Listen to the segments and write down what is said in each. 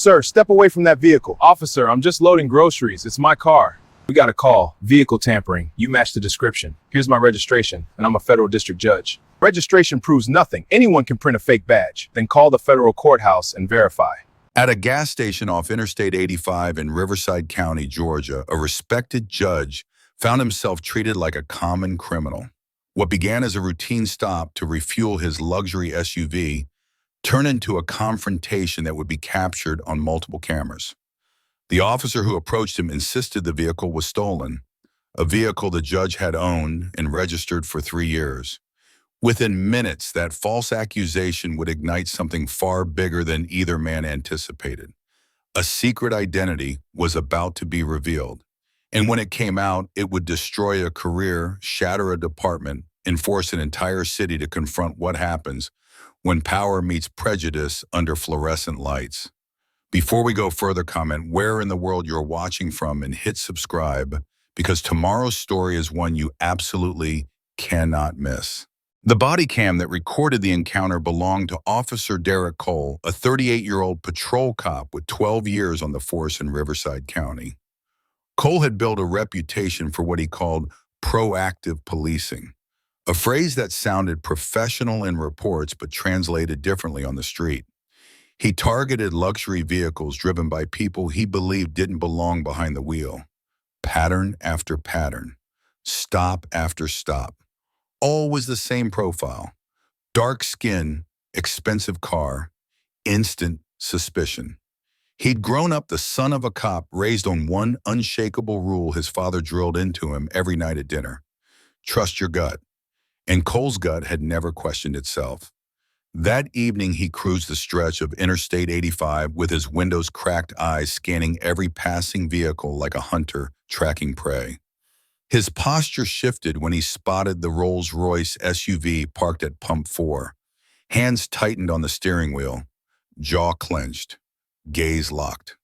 Sir, step away from that vehicle. Officer, I'm just loading groceries. It's my car. We got a call. Vehicle tampering. You match the description. Here's my registration, and I'm a federal district judge. Registration proves nothing. Anyone can print a fake badge. Then call the federal courthouse and verify. At a gas station off Interstate 85 in Riverside County, Georgia, a respected judge found himself treated like a common criminal. What began as a routine stop to refuel his luxury SUV turned into a confrontation that would be captured on multiple cameras. The officer who approached him insisted the vehicle was stolen, a vehicle the judge had owned and registered for 3 years. Within minutes, that false accusation would ignite something far bigger than either man anticipated. A secret identity was about to be revealed. And when it came out, it would destroy a career, shatter a department, and force an entire city to confront what happens when power meets prejudice under fluorescent lights. Before we go further, comment where in the world you're watching from and hit subscribe, because tomorrow's story is one you absolutely cannot miss. The body cam that recorded the encounter belonged to Officer Derek Cole, a 38-year-old patrol cop with 12 years on the force in Riverside County. Cole had built a reputation for what he called proactive policing, a phrase that sounded professional in reports but translated differently on the street. He targeted luxury vehicles driven by people he believed didn't belong behind the wheel. Pattern after pattern, stop after stop. All was the same profile. Dark skin, expensive car, instant suspicion. He'd grown up the son of a cop, raised on one unshakable rule his father drilled into him every night at dinner: trust your gut. And Cole's gut had never questioned itself. That evening, he cruised the stretch of Interstate 85 with his windows cracked eyes scanning every passing vehicle like a hunter tracking prey. His posture shifted when he spotted the Rolls-Royce SUV parked at Pump 4. Hands tightened on the steering wheel, jaw clenched, gaze locked.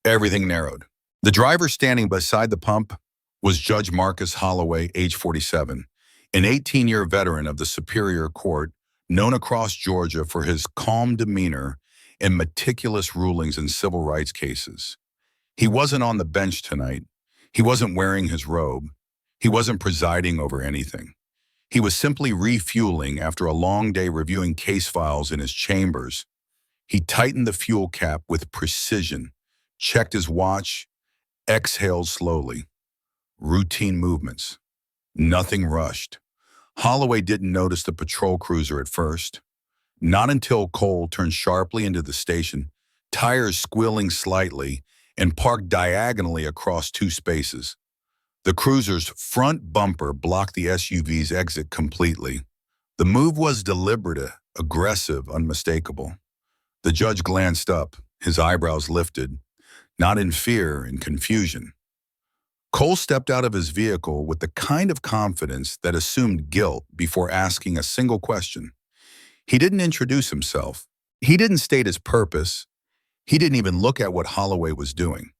Everything narrowed. The driver standing beside the pump was Judge Marcus Holloway, age 47, an 18-year veteran of the Superior Court, known across Georgia for his calm demeanor and meticulous rulings in civil rights cases. He wasn't on the bench tonight. He wasn't wearing his robe. He wasn't presiding over anything. He was simply refueling after a long day reviewing case files in his chambers. He tightened the fuel cap with precision, checked his watch, exhaled slowly. Routine movements. Nothing rushed. Holloway didn't notice the patrol cruiser at first. Not until Cole turned sharply into the station, tires squealing slightly, and parked diagonally across 2 spaces. The cruiser's front bumper blocked the SUV's exit completely. The move was deliberate, aggressive, unmistakable. The judge glanced up, his eyebrows lifted, not in fear, in confusion. Cole stepped out of his vehicle with the kind of confidence that assumed guilt before asking a single question. He didn't introduce himself. He didn't state his purpose. He didn't even look at what Holloway was doing.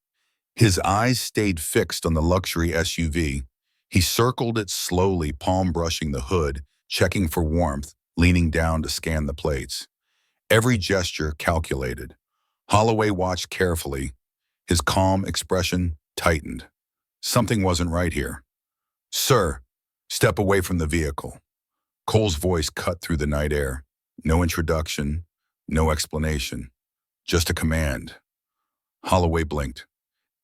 His eyes stayed fixed on the luxury SUV. He circled it slowly, palm brushing the hood, checking for warmth, leaning down to scan the plates. Every gesture calculated. Holloway watched carefully. His calm expression tightened. Something wasn't right here. "Sir, step away from the vehicle." Cole's voice cut through the night air. No introduction, no explanation. Just a command. Holloway blinked.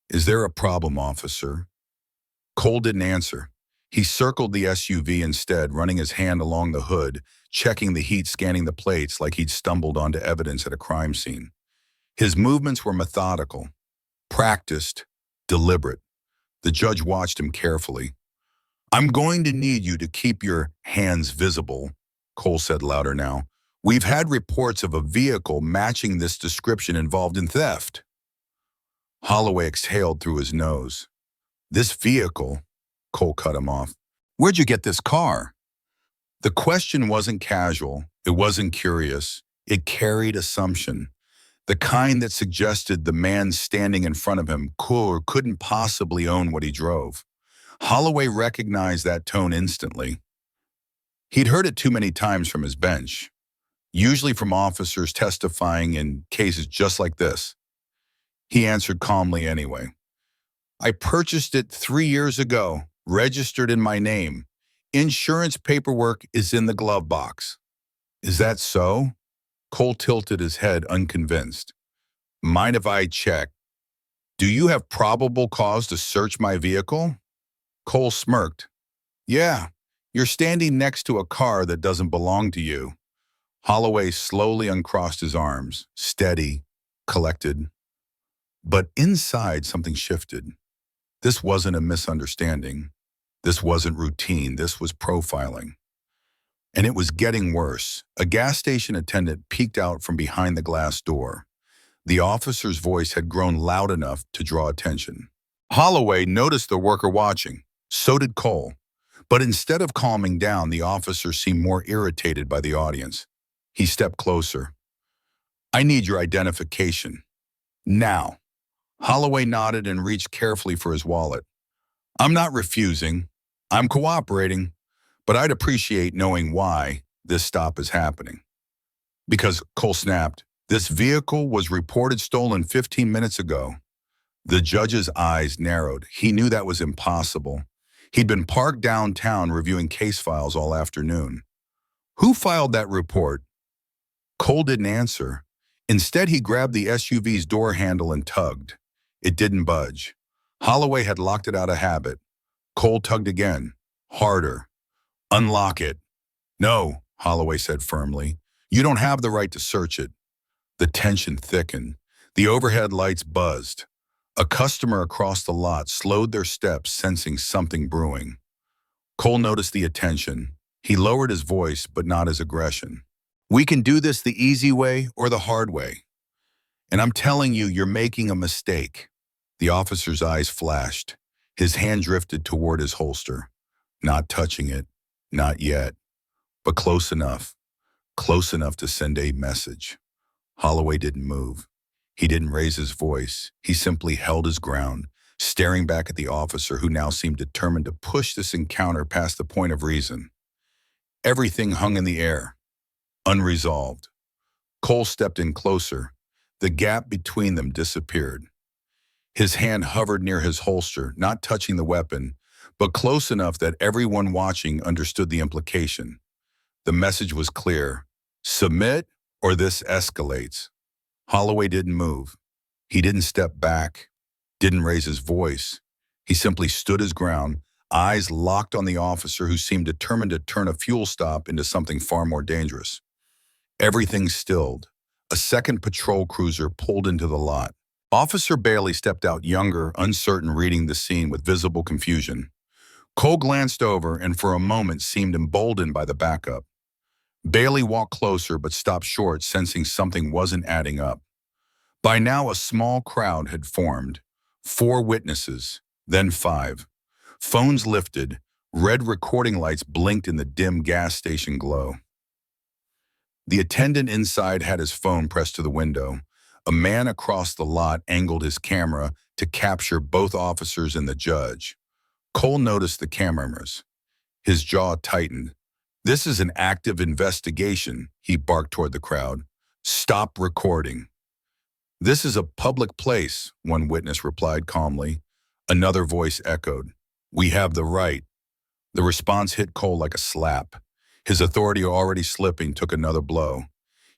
"Is there a problem, officer?" Cole didn't answer. He circled the SUV instead, running his hand along the hood, checking the heat, scanning the plates like he'd stumbled onto evidence at a crime scene. His movements were methodical, practiced, deliberate. The judge watched him carefully. "I'm going to need you to keep your hands visible," Cole said louder now. "We've had reports of a vehicle matching this description involved in theft." Holloway exhaled through his nose. "This vehicle," Cole cut him off. "Where'd you get this car?" The question wasn't casual. It wasn't curious. It carried assumption. The kind that suggested the man standing in front of him could or couldn't possibly own what he drove. Holloway recognized that tone instantly. He'd heard it too many times from his bench. usually from officers testifying in cases just like this. He answered calmly anyway. I purchased it 3 years ago, registered in my name. Insurance paperwork is in the glove box. Is that so? Cole tilted his head, unconvinced. Mind if I check? Do you have probable cause to search my vehicle? Cole smirked. Yeah, you're standing next to a car that doesn't belong to you. Holloway slowly uncrossed his arms, steady, collected. But inside, something shifted. This wasn't a misunderstanding. This wasn't routine. This was profiling. And it was getting worse. A gas station attendant peeked out from behind the glass door. The officer's voice had grown loud enough to draw attention. Holloway noticed the worker watching. So did Cole. But instead of calming down, the officer seemed more irritated by the audience. He stepped closer. I need your identification. Now. Holloway nodded and reached carefully for his wallet. I'm not refusing. I'm cooperating. But I'd appreciate knowing why this stop is happening. Because, Cole snapped, this vehicle was reported stolen 15 minutes ago. The judge's eyes narrowed. He knew that was impossible. He'd been parked downtown reviewing case files all afternoon. Who filed that report? Cole didn't answer. Instead, he grabbed the SUV's door handle and tugged. It didn't budge. Holloway had locked it out of habit. Cole tugged again, harder. Unlock it. No, Holloway said firmly. You don't have the right to search it. The tension thickened. The overhead lights buzzed. A customer across the lot slowed their steps, sensing something brewing. Cole noticed the attention. He lowered his voice, but not his aggression. We can do this the easy way or the hard way. And I'm telling you, you're making a mistake. The officer's eyes flashed. His hand drifted toward his holster. Not touching it. Not yet. But close enough. Close enough to send a message. Holloway didn't move. He didn't raise his voice. He simply held his ground, staring back at the officer who now seemed determined to push this encounter past the point of reason. Everything hung in the air, unresolved. Cole stepped in closer. The gap between them disappeared. His hand hovered near his holster, not touching the weapon, but close enough that everyone watching understood the implication. The message was clear. Submit or this escalates. Holloway didn't move. He didn't step back, didn't raise his voice. He simply stood his ground, eyes locked on the officer who seemed determined to turn a fuel stop into something far more dangerous. Everything stilled. A second patrol cruiser pulled into the lot. Officer Bailey stepped out, younger, uncertain, reading the scene with visible confusion. Cole glanced over and for a moment seemed emboldened by the backup. Bailey walked closer but stopped short, sensing something wasn't adding up. By now, a small crowd had formed. 4 witnesses, then 5. Phones lifted, red recording lights blinked in the dim gas station glow. The attendant inside had his phone pressed to the window. A man across the lot angled his camera to capture both officers and the judge. Cole noticed the cameras. His jaw tightened. This is an active investigation, he barked toward the crowd. Stop recording. This is a public place, one witness replied calmly. Another voice echoed. We have the right. The response hit Cole like a slap. His authority already slipping took another blow.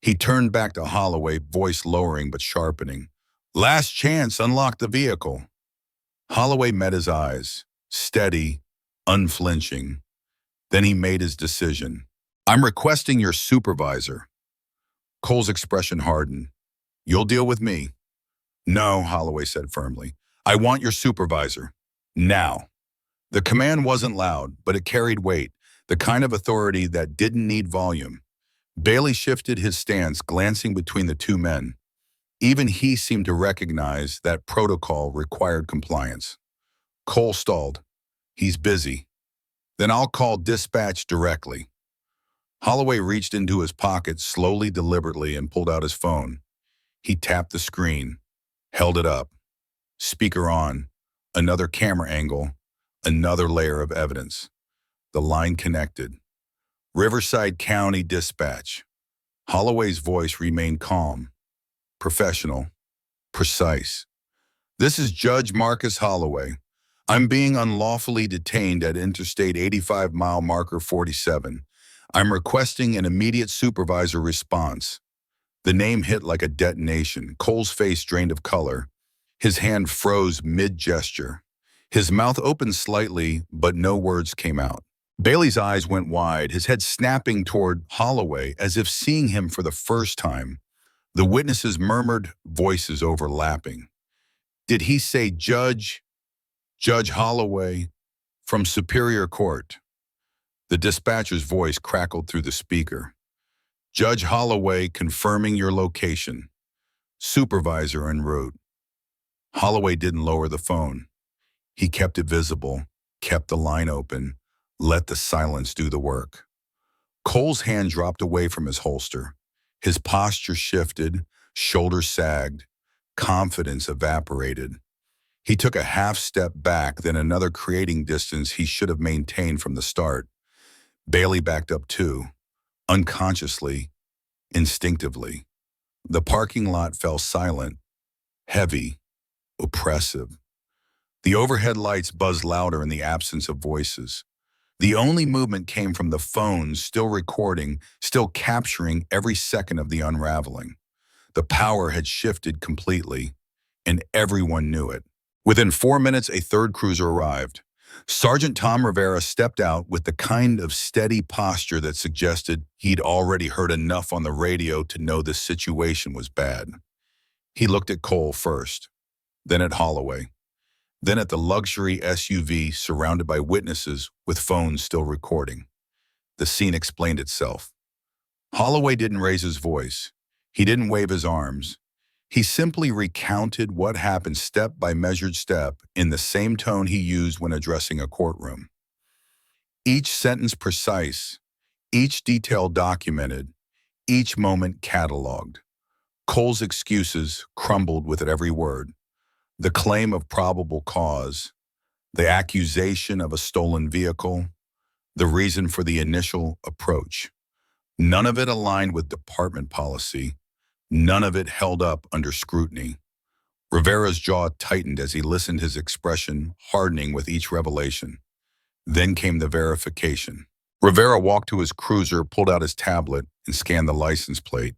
He turned back to Holloway, voice lowering but sharpening. Last chance, unlock the vehicle. Holloway met his eyes, steady, unflinching. Then he made his decision. I'm requesting your supervisor. Cole's expression hardened. You'll deal with me. No, Holloway said firmly. I want your supervisor. Now. The command wasn't loud, but it carried weight, the kind of authority that didn't need volume. Bailey shifted his stance, glancing between the 2 men. Even he seemed to recognize that protocol required compliance. Cole stalled. He's busy. Then I'll call dispatch directly. Holloway reached into his pocket slowly, deliberately, and pulled out his phone. He tapped the screen, held it up. Speaker on, another camera angle, another layer of evidence. The line connected. Riverside County Dispatch. Holloway's voice remained calm, professional, precise. "This is Judge Marcus Holloway. I'm being unlawfully detained at Interstate 85 mile marker 47. I'm requesting an immediate supervisor response." The name hit like a detonation. Cole's face drained of color. His hand froze mid-gesture. His mouth opened slightly, but no words came out. Bailey's eyes went wide, his head snapping toward Holloway as if seeing him for the first time. The witnesses murmured, voices overlapping. "Did he say Judge? Judge Holloway from Superior Court?" The dispatcher's voice crackled through the speaker. "Judge Holloway confirming your location. Supervisor en route." Holloway didn't lower the phone. He kept it visible, kept the line open, let the silence do the work. Cole's hand dropped away from his holster. His posture shifted, shoulders sagged, confidence evaporated. He took a half step back, then another, creating distance he should have maintained from the start. Bailey backed up too, unconsciously, instinctively. The parking lot fell silent, heavy, oppressive. The overhead lights buzzed louder in the absence of voices. The only movement came from the phones, still recording, still capturing every second of the unraveling. The power had shifted completely, and everyone knew it. Within 4 minutes, a third cruiser arrived. Sergeant Tom Rivera stepped out with the kind of steady posture that suggested he'd already heard enough on the radio to know the situation was bad. He looked at Cole first, then at Holloway, then at the luxury SUV surrounded by witnesses with phones still recording. The scene explained itself. Holloway didn't raise his voice. He didn't wave his arms. He simply recounted what happened step by measured step in the same tone he used when addressing a courtroom. Each sentence precise, each detail documented, each moment cataloged. Cole's excuses crumbled with every word. The claim of probable cause, the accusation of a stolen vehicle, the reason for the initial approach. None of it aligned with department policy. None of it held up under scrutiny. Rivera's jaw tightened as he listened, his expression hardening with each revelation. Then came the verification. Rivera walked to his cruiser, pulled out his tablet, and scanned the license plate.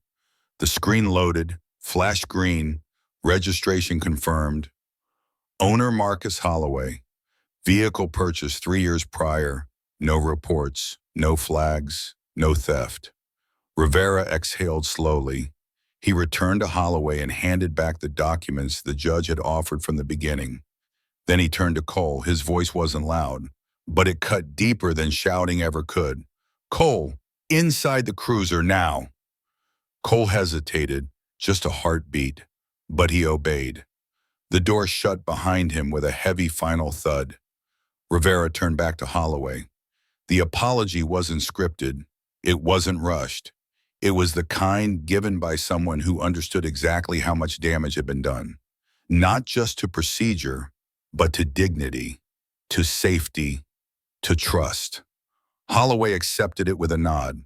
The screen loaded, flashed green, registration confirmed. Owner Marcus Holloway. Vehicle purchased 3 years prior. No reports, no flags, no theft. Rivera exhaled slowly. He returned to Holloway and handed back the documents the judge had offered from the beginning. Then he turned to Cole. His voice wasn't loud, but it cut deeper than shouting ever could. "Cole, inside the cruiser now." Cole hesitated, just a heartbeat, but he obeyed. The door shut behind him with a heavy final thud. Rivera turned back to Holloway. The apology wasn't scripted. It wasn't rushed. It was the kind given by someone who understood exactly how much damage had been done. Not just to procedure, but to dignity, to safety, to trust. Holloway accepted it with a nod.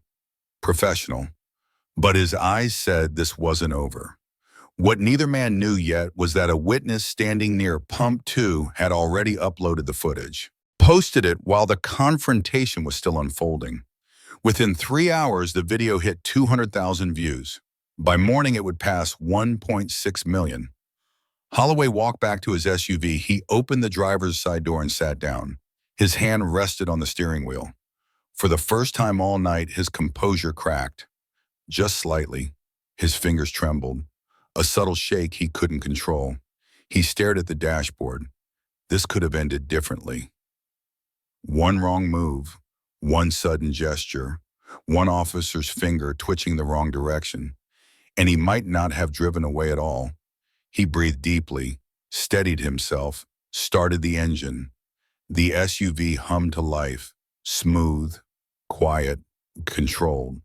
Professional. But his eyes said this wasn't over. What neither man knew yet was that a witness standing near Pump 2 had already uploaded the footage, posted it while the confrontation was still unfolding. Within 3 hours, the video hit 200,000 views. By morning, it would pass 1.6 million. Holloway walked back to his SUV. He opened the driver's side door and sat down. His hand rested on the steering wheel. For the first time all night, his composure cracked. Just slightly. His fingers trembled. A subtle shake he couldn't control. He stared at the dashboard. This could have ended differently. One wrong move, one sudden gesture, one officer's finger twitching the wrong direction, and he might not have driven away at all. He breathed deeply, steadied himself, started the engine. The SUV hummed to life, smooth, quiet, controlled.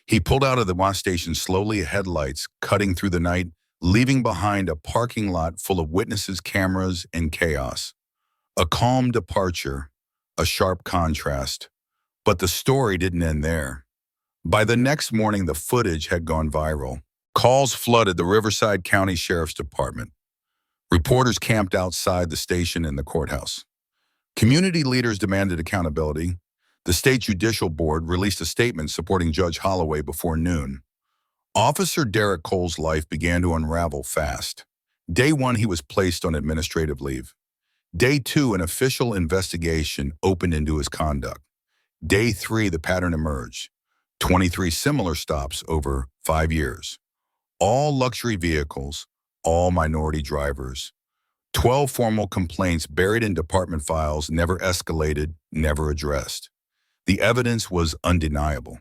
He pulled out of the gas station slowly, headlights cutting through the night, leaving behind a parking lot full of witnesses, cameras, and chaos. A calm departure, a sharp contrast. But the story didn't end there. By the next morning, the footage had gone viral. Calls flooded the Riverside County Sheriff's Department. Reporters camped outside the station and the courthouse. Community leaders demanded accountability. The state judicial board released a statement supporting Judge Holloway before noon. Officer Derek Cole's life began to unravel fast. Day 1, he was placed on administrative leave. Day 2, an official investigation opened into his conduct. Day 3, the pattern emerged. 23 similar stops over 5 years. All luxury vehicles, all minority drivers. 12 formal complaints buried in department files, never escalated, never addressed. The evidence was undeniable.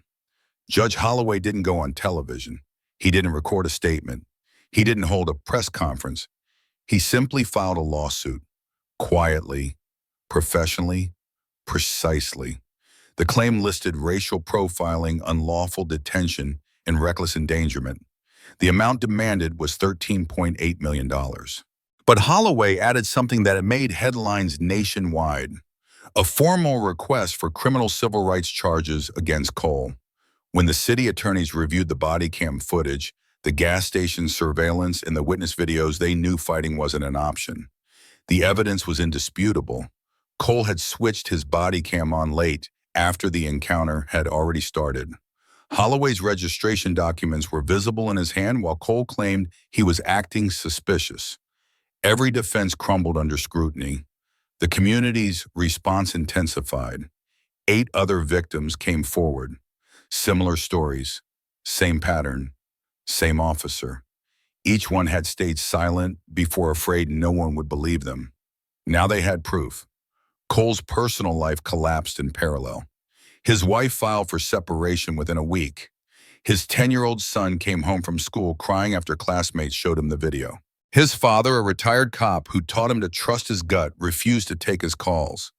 Judge Holloway didn't go on television. He didn't record a statement. He didn't hold a press conference. He simply filed a lawsuit. Quietly, professionally, precisely. The claim listed racial profiling, unlawful detention, and reckless endangerment. The amount demanded was $13.8 million. But Holloway added something that made headlines nationwide: a formal request for criminal civil rights charges against Cole. When the city attorneys reviewed the body cam footage, the gas station surveillance, and the witness videos, they knew fighting wasn't an option. The evidence was indisputable. Cole had switched his body cam on late, after the encounter had already started. Holloway's registration documents were visible in his hand while Cole claimed he was acting suspicious. Every defense crumbled under scrutiny. The community's response intensified. 8 other victims came forward. Similar stories, same pattern, same officer. Each one had stayed silent before, afraid no one would believe them. Now they had proof. Cole's personal life collapsed in parallel. His wife filed for separation within a week. His 10-year-old son came home from school crying after classmates showed him the video. His father, a retired cop who taught him to trust his gut, refused to take his calls.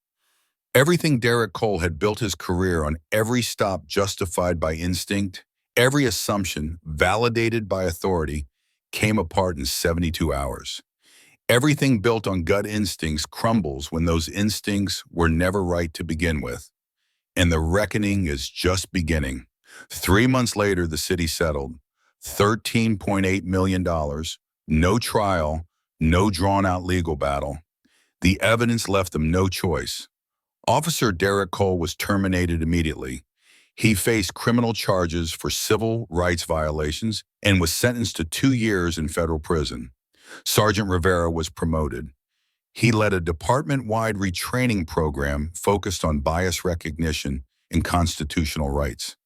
Everything Derek Cole had built his career on, every stop justified by instinct, every assumption validated by authority, came apart in 72 hours. Everything built on gut instincts crumbles when those instincts were never right to begin with. And the reckoning is just beginning. 3 months later, the city settled. $13.8 million, no trial, no drawn-out legal battle. The evidence left them no choice. Officer Derek Cole was terminated immediately. He faced criminal charges for civil rights violations and was sentenced to 2 years in federal prison. Sergeant Rivera was promoted. He led a department-wide retraining program focused on bias recognition and constitutional rights.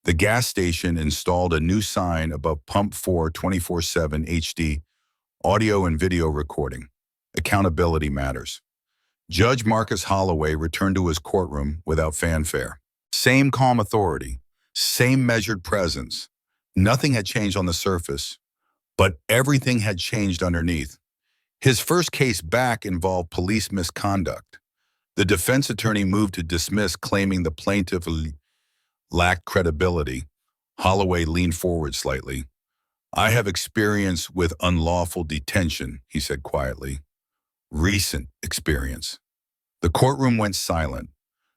The gas station installed a new sign above Pump 4 24/7 HD audio and video recording. Accountability matters. Judge Marcus Holloway returned to his courtroom without fanfare. Same calm authority, same measured presence. Nothing had changed on the surface, but everything had changed underneath. His first case back involved police misconduct. The defense attorney moved to dismiss, claiming the plaintiff lacked credibility. Holloway leaned forward slightly. "I have experience with unlawful detention," he said quietly. "Recent experience." The courtroom went silent.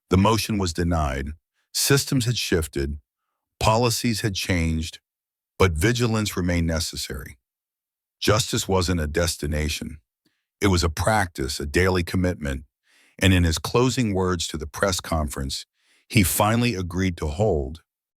The motion was denied. Systems had shifted. Policies had changed. But vigilance remained necessary. Justice wasn't a destination. It was a practice, a daily commitment. And in his closing words to the press conference, he finally agreed to hold